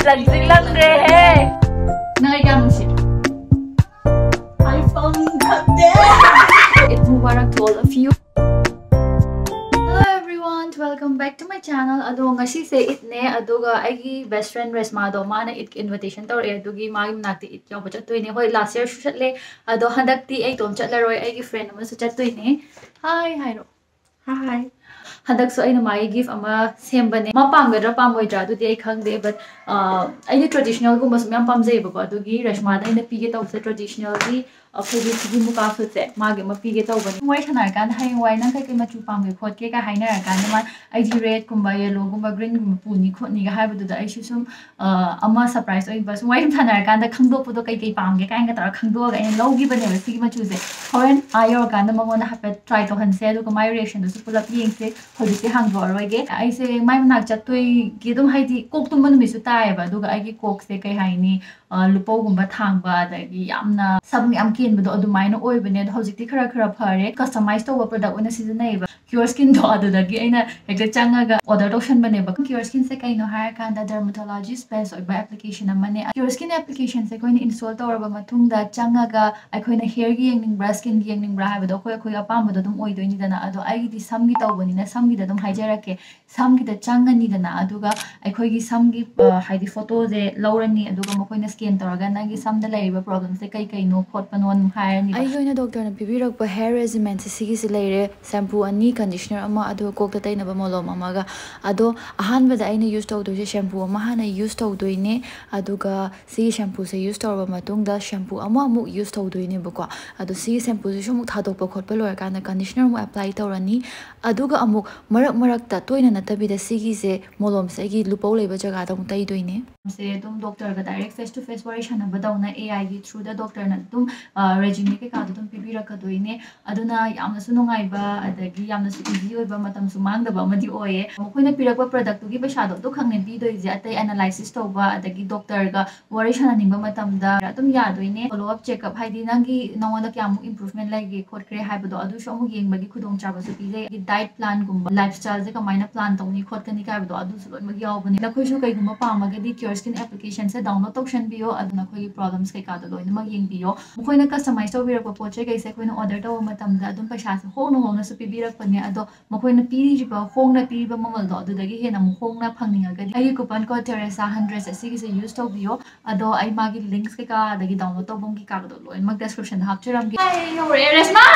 Eid Mubarak to all of you. Hello everyone, welcome back to my channel. Ado ngasi se Eid ne aduga aigi best friend Resma do mana Eid invitation tor e adugi magi nakti Eid yaw chatoi ne hoi last year shu chatle ado handakti ai tom chatlaroi aigi friend ama su chatoi ne. Hi ro. Hi. Hadak so aina mai gift ama sembane ma pamgadra pamoidra adu ai khangde but aina traditional gumba sum yam pamjai ba ko adugi Resma da aina pige tawse traditional gi अखोगी सिगी मुका फुसे मागे म पिगे तौबनी वाइ थनार कान high वाइ नंग kai मचु पामगे खोट के का हाइनर कान मा IG red कुंबा yellow कुंबा green कुंबा पुनी खोटनी गा हाइबदु दा आइसु सुम अमा सरप्राइज ओइ बस वाइ थनार कान दा खंगदोपदो kai पामगे काइन गा तरा खंगदोगा इन लौगी बने बस सिगी मचु से होरेन आयो कान मंगोन हापे ट्राई तो हनसे अदु को माइ रिएक्शन दु पुलप येंगसे होदि से हांगदो रोइगे आइसे माइ मनाक चतोइ गे दुम हाइदि कोक तुम बनु मिसु तायबा अदु गा आइगी कोक से kai हाइनी लुपौ गुंबा थांगबा दगी यामना सब याम केनबदो अदु माइना ओइबने हौजिकति खरा खरा फरे कस्टमाइज तौबा प्रोडक्ट ओना सिजनैबा Cureskin do adudagi aina hekta changaga order option bane ba Cureskin se kaino hire kanda dermatology space oiba application amane Cureskin application se koina install tawraba matungda changaga aikoina hair gi yengningba skin gi yengningba habado khoi apamado dum oidoini dana ado aigi di samgi tawbani na samgi da dum haijarake samgi da changani dana aduga aikoi gi samgi haidi photo je lawrani aduga makoina scan tawraga nagi samda laiba problem se kai no khotpanon hairani ai goina doctor na pibirak ba hair regimen se sigi se laire shampoo ani conditioner ama ado kokta tainaba molom amaga ado ahan bada aina use tawdo je shampoo ama hana use tawdoine aduga si shampoo se use tawba matungda shampoo ama amu use tawdoine bako ado si shampoo se shumuk thadokpa khotpa lor kana conditioner mu apply tawrani aduga amu marak ta toina natabida sigi se molom se gi lupau leiba jaga da mutai doine se dum doctor ga direct face to face wari shana badawna AI gi through the doctor na dum regime ke ka dum pibiraka doine aduna yamna su nungai ba adagi yamna easy oiba matam su mangdaba amadi oye mokoina pirakba product gi paisa do to khangne bi doi je atai analysis toba adagi doctor ga wari shana ningba matam da atum ya doine follow up check up haidi nangi nawala kyamu improvement lagi khotkre haibado adu shomu yengbagi khudong chaba su pije gi diet plan gumba lifestyle je kamaina plan tawni khotkani kaibado adu su loinmak yawbani lakhoi su kai gumba pamaga di Cureskin application se download option biyo aduna khoi problems kai ka do loinmak yengbiyo mokoina customize to birakba poche kai se koina order to matam da adum paisa se hongna su pibirak pani ado makoina piriba hongna piriba mamal do adudagi hena mu hongna phangninga ai coupon code teresa100 asigi se use to biyo ado ai magi links ke ka adagi download to bom ki ka do loinmak description hapchiram gi ai yo Resma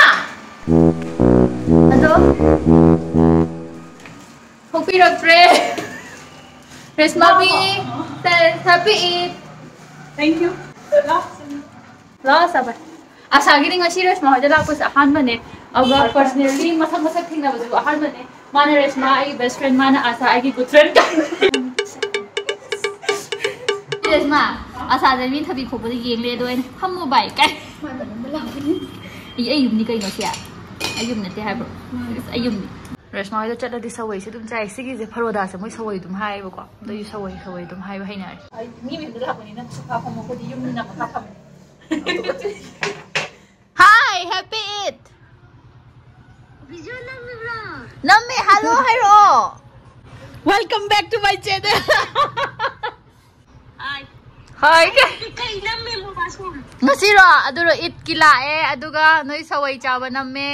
ado hopirak pre Resma bi happy Eid thank you last aba asagi ring asi Resma hoja la ko sa han mane aga personally masak thingna bazu ahar bane mana Resma ai best friend mana asa ai ki good friend Resma asa da mi thabi khobo yeng le doi hammo bai kai ai yum ni kai no sia ai yum na te hai bro ai yum Resma ai chatla di sawai se dum chai sigi je pharoda se moi sawai dum hai ba ko do yu sawai dum hai ba hai na ai mi da la ko ni na sa pha mo ko di yum ni na ka pha Hi, happy Eid. Namme, hello, hello. welcome back to my channel Hi. Ngasiro, aduro Eid kila aduga noi sawai chaba namme.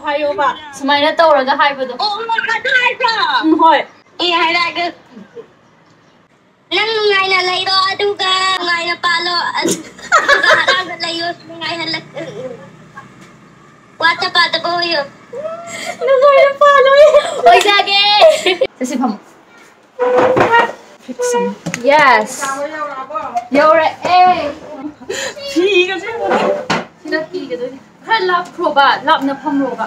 hayo ba Sumaina tawraga haibado. oh my god hoi hai ra ke nang ngai na lai do aduga ngai na palo aduga harang lai yo ngai halak wata pata ko yo Nungai na palo oi jage. Sasi pham. Fix some. Yes. Yore phi ga se Sina pi ga doi. Khar lap proba, lap na pham roba.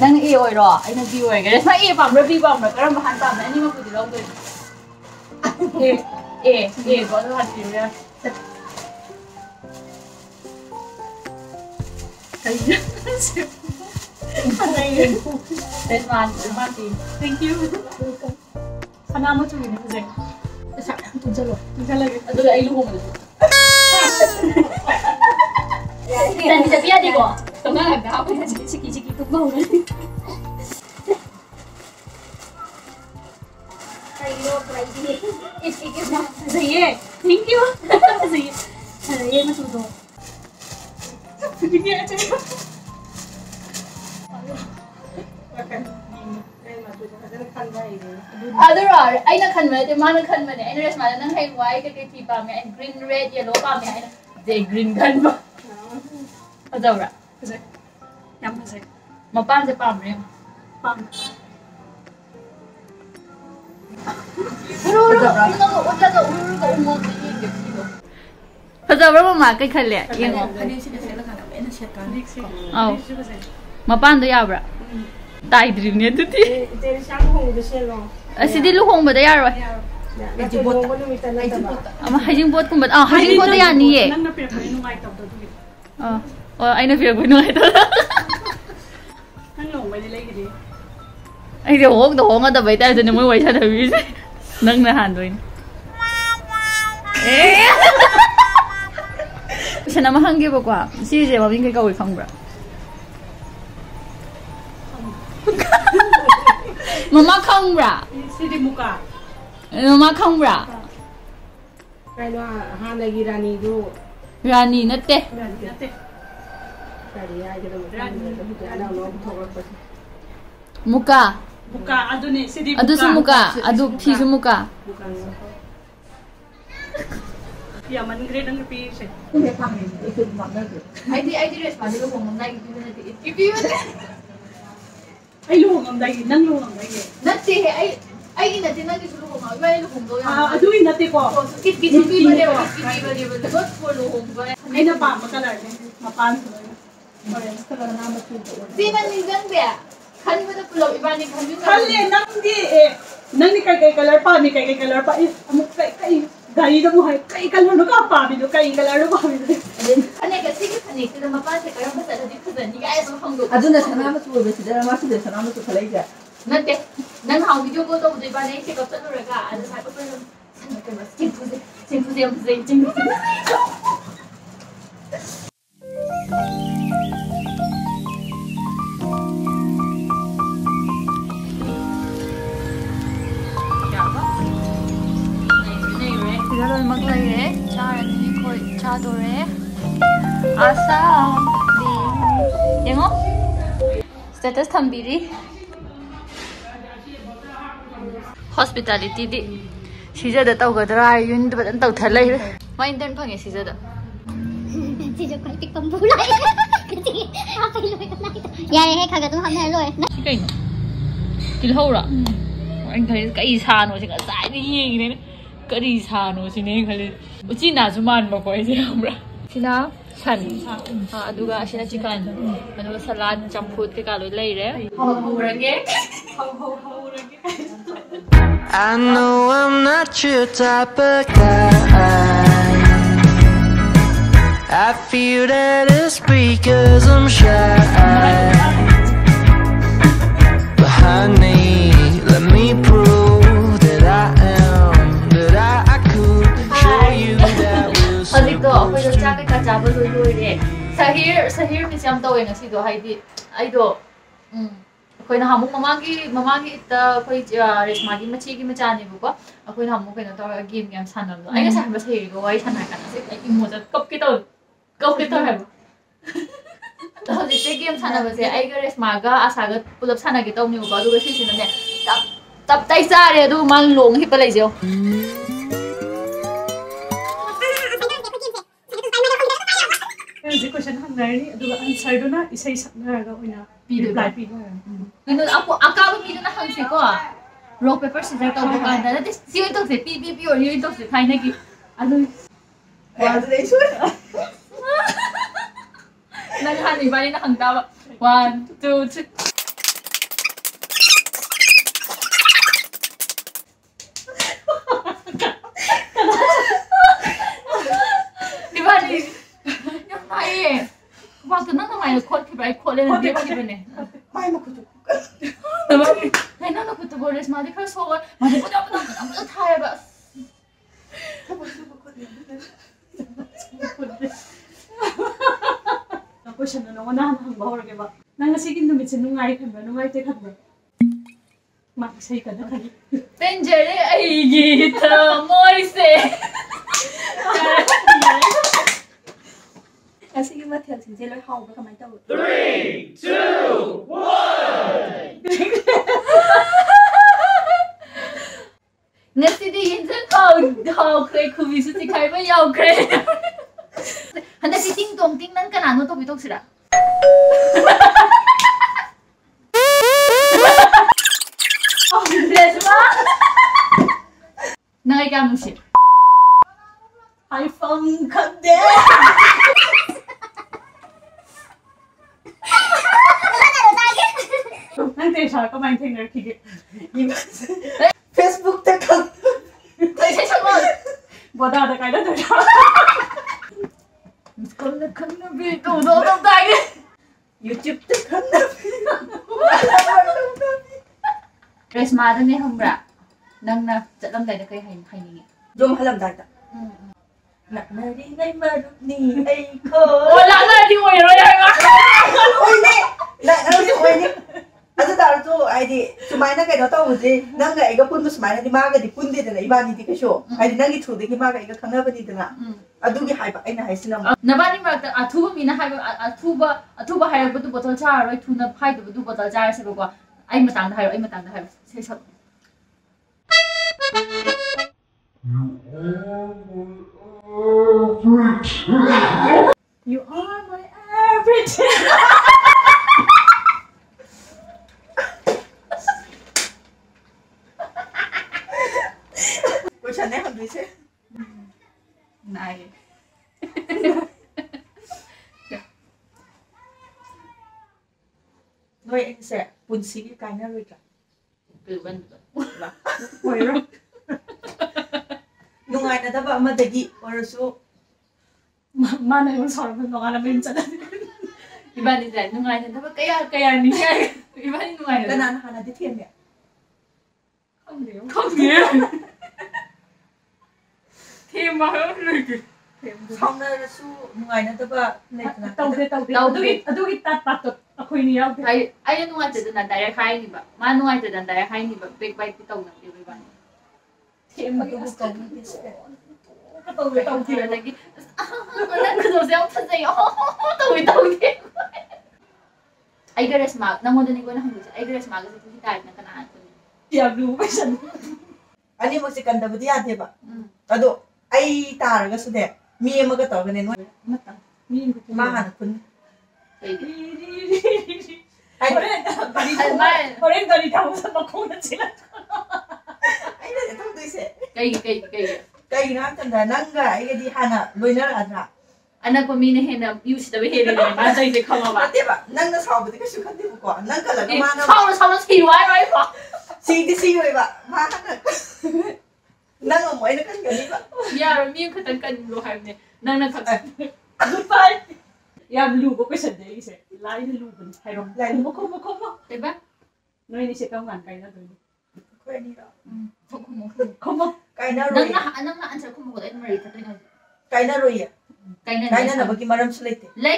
Nang e oi ro, ai na bi oi ga. Resma e pam ra bi pam ra karam han pam na ani ma pudi long doi. Go na han bi ya. Ai Resma ti. thank you sana mo chu ni se Sa tu jalo. Ikaw lagi Ado la ilu mo. Tadi tapi ada kok. Tengah ada apa ya sikit-sikit tuh mau nanti. Ayo, lagi. Ikut mah. Saya. Thank you. Saya masuk dong. Begini aja. Adoro, ay na kan mana, mana kan mana. Ay res mana nang hay white kay tipa me, green, red, yellow pa me. Ay de green kan ba? Adoro. Kasi. Yang kasi. Mapam sa pam rin. Pam. Pero wala ka umot ni gitu. Adoro mo ma kay kale. Yengo. Oh. Mapam do yabra. Tai dream ne tuti. Asidi luhong ba da yaro? Ama hajing bot kumba. Ah, hajing bot ya ni ye. Nang na pira pa nung ay tabdo tuti. Oh, ay na pira ko nung ito. Nang nong may nilay gidi. Ay di hong do hong da bai ta da mo wai sa da bi. Nang na han doin. Eh. Siya na mahangge ba kwa? Si je ma bin kai ka wai khang bra. Mama khang bra. Sidi muka. Mama khang bra. Kaya hanagi rani do. Rani natte. Nate. Kaya ay ada no thok pa. Muka. Muka ado ni sidi muka. Adu su muka. Adu phi su muka. Bukan. Ya man grade ang pi se. Ay di responde ko kung nai ipi na ti. Ipi mo. Ay luhong ang dai, nang luhong ang dai. Natte ay ina din na dito ko ma. May luhong do yan. Ado in nate ko. Kit ipi ba de Not for luhong ba. Ay na pa makalar ni. Mapan ko. Orange color na matuto. Di man ningan ba? Kan mo na pulo iba ni kan. Kali nang di nang ni kay color pa, ni kay color pa. Amok kay gari na buhay. Kay color no ka pa, bido kay color no pa. Ano ka sige pani kita mapasa ka ba sa dito sa ni ay so hanggo. Aduna sana mas mo besi dara mas de sana mas khalai ja. Natte nang hang video ko to iba na check up sa raga. Ano sa ko pa sana ka ba? Simple ang presenting. Maglay charani ko chadore asa di yengo status thambiri hospitality di sija da tawgadra yun da ban taw thalai ma intern phange sija da sija kai tik pam bulai kasi akai loi ka nai ya he khaga tum hamne loi kai no til hora anh thấy cái sa nó chỉ cả sai đi gì này cái sa nó chỉ nên cái chỉ là chúng man mà coi gì không ra chỉ là sẵn aduga chỉ là chicken aduga salad champut cái cả lối lấy đấy I know I'm not your type of guy. I feel that it's because I'm shy. But honey, let me prove that I am, that I could show you that we're Hãy subscribe cho kênh Ghiền Mì Gõ để không bỏ lỡ những video hấp dẫn. Sahir misam tawin na sido haidi aido koi na hamuk mamagi ita koi resmagi machi machani buko koi na hamuk na taw game sanam no ai sa ba sahir go ai sana kana se ai imoja kop kito hai to ji game sana ba se ai ga resmaga asaga pulap sana gi taw ni ba du si sin ne tap tai sa re du man long hi pa lai jo Kasi question hangari, aduga answer do na isay saknaraga oina reply pi. Ganun ako akaba mi na hangsi ko rock paper scissors taw bukan na this si ito se pi or yun ito se kai na ki ano naghani ba ni na hangtawa 1 2 3 di ba ni yung mai bakit na naman yung code kibay code na di ba ni Mai mo kutu. Hey, no, kutu boris madi first of all, madi ko dapat ang tayo ba? ꯅꯪꯉꯣꯟꯗ ꯍꯥꯟꯅ ꯍꯪꯕ ꯍꯧꯔꯒꯦꯕ ꯅꯪ ꯉꯁꯤꯒꯤ ꯅꯨꯃꯤꯠꯁꯦ ꯅꯨꯡꯉꯥꯏ ꯈꯟꯕ꯭ꯔꯥ ꯅꯨꯡꯉꯥꯏꯇꯦ ꯈꯟꯕ꯭ꯔꯥ ꯃꯥ ꯏꯁꯩ ꯀꯟꯅ ꯈꯜꯂꯤ ꯄꯦꯟꯖꯔꯦ ꯑꯩꯒꯤ ꯊꯃꯣꯏꯁꯦ ꯉꯁꯤꯒꯤ ꯃꯊꯦꯜꯁꯤꯡꯁꯦ ꯂꯣꯏ ꯍꯥꯎꯕ꯭ꯔꯥ ꯀꯃꯥꯏꯅ ꯇꯧꯏ? 3, 2, 1 ngasi yinzan haokhre khubisu sikhaiba yaokhre handaki ting tong ting nang kanano to bitok sira Resma nangai kya nusi Hai phong khande nang Teresa kamain thengrakige Facebook ta khang sai changol boda da kaida Teresa skol khang bi to do do dai YouTube ta khang na Resma da ne hambra nang na chatlam dai da kai hai ni Dom halam dai ta nak nari ngai maruk ni ai ko ola na di oi roi hai ma oi ni nak nari oi ni adu dar to ai di sumaina kai no ta uji nang ga ega pun sumaina di ma ga di pun di da ibani di kasho ai di nang gi thu de gi ma ga ega khana bani da na adu gi hai ba ai na hai sinam nabani marakta athuba mina hai athuba hai ba du botol cha roi thuna phai du botol cha se ba ko ai matang da hai se sa You are my everything Question ne ham se nai noi anh sẽ pun si gi kai na roi ka tu ban oi ro nungai na da ba ma da gi orasu mana yung sarap ng mga namin sa ibani dai nungai na ba kaya ni ibani nungai na kana na hana di thiam ya không hiểu thêm mà hơn rồi xong na su nungai na da ba nei na tawde adugi tat patot ako'y niyaw ai nungai te dan direct hai ni ba ma nungai te dan direct hai ni ba big bite ti tong na di ba ni thêm ma du ko ni se tawde ti lagi na ko do siang pa sai tawde ai gares ma nang mo din ko na hanggu ai gares ma ga ti dai na kana ko tiap lu ba siya ani mo si kanda ba dia de ba ado ai tar ga su de mi ma ga to ga ne no mata min ko ma han kun ai ai Horen gari thaw sa makho na sila ai na to du se kai na tan da nang ga ai ga di hana loina ra ra anak ko mina hena use da he ni ma sai de khama ba de ba nang na saw ba de ka su kan de ko nang ka la ga ma na sao si wai wai ba si di si oi ba ma hana nang mo ai na kan ga ni ba ya mi ka tan kan lo hai ne nang na thak goodbye yam lu ko question de ise lai lu ban hai rom lai mo ko te ba noi ni se ka ngan kai na do ko ni ra komo kai na roi nang na answer ko mo ko ai mari ta tai kai na roi kai na na ba ki maram su lete lai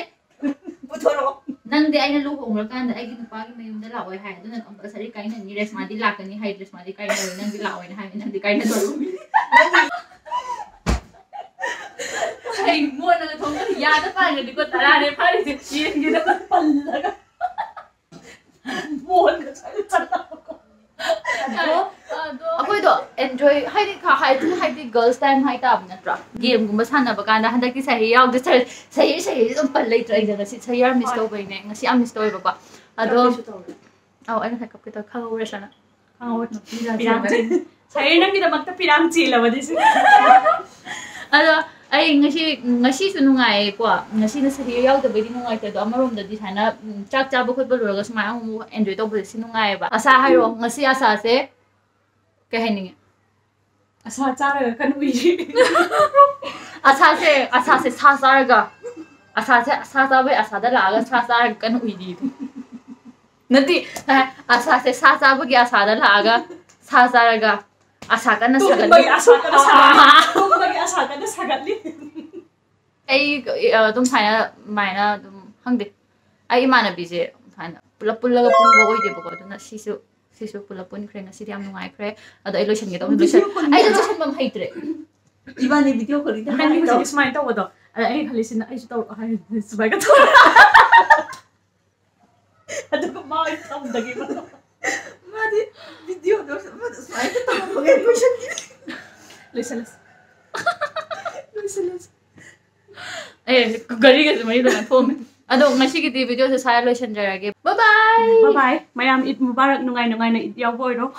pu thoro nang de ai na lu hong ra kan da ai gi pa gi mayum da la oi hai du na compulsory kai na ni resma di la kan ni hai resma di kai na nang di la oi na hai nang di kai na do ai mo na thong ga ya da pa ga di ko tara de pa ri chi gi da pal laga mon ka sa ko akwai do enjoy hai di kha hai di girls time hai ta na tra game gum sana ba kan da handa ki sahi yaw de sahi dum pal lai tra ga si sahi yar miss to bai ne ngasi am miss to ba ado au ai na ka ka kha ore sana pirang chin sai nang gi da makta pirang chi la ba di se ado ai ngasi su nungai ko ngasi na sahi yaw da bai di nungai ta do amarom da di sana chak cha ba khot ba lo ga sma am enjoy to ba si nungai ba asa hai ro ngasi asa se cái hay nè asa cha ra kan ui asa se sa ga asa bai asa da la ga sa kan ui di nati asa se sa ba ga asa da la ga sa ga asa kan na sagal bai asa kan na sagal li ai dum sai na mai na dum hang de ai imana bije fana pulap pullaga punba oide bako aduna sisu pulap pun khre ngasi yam nungai khre ado ai lotion ge to lotion ai lotion mam haitre ibani video call ida Kan ni just smile tahu tu. Ada ai halisin ai tahu ai sebagai tu. Ada kau mau itu lagi mana? madi video do madi smile ta ko ge lotion Listen. gari ga mai do na phone ado ngasi ki video se saya lotion jarage bye bye Bye bye. Mayam Eid Mubarak nungai na Eid yaw boy do.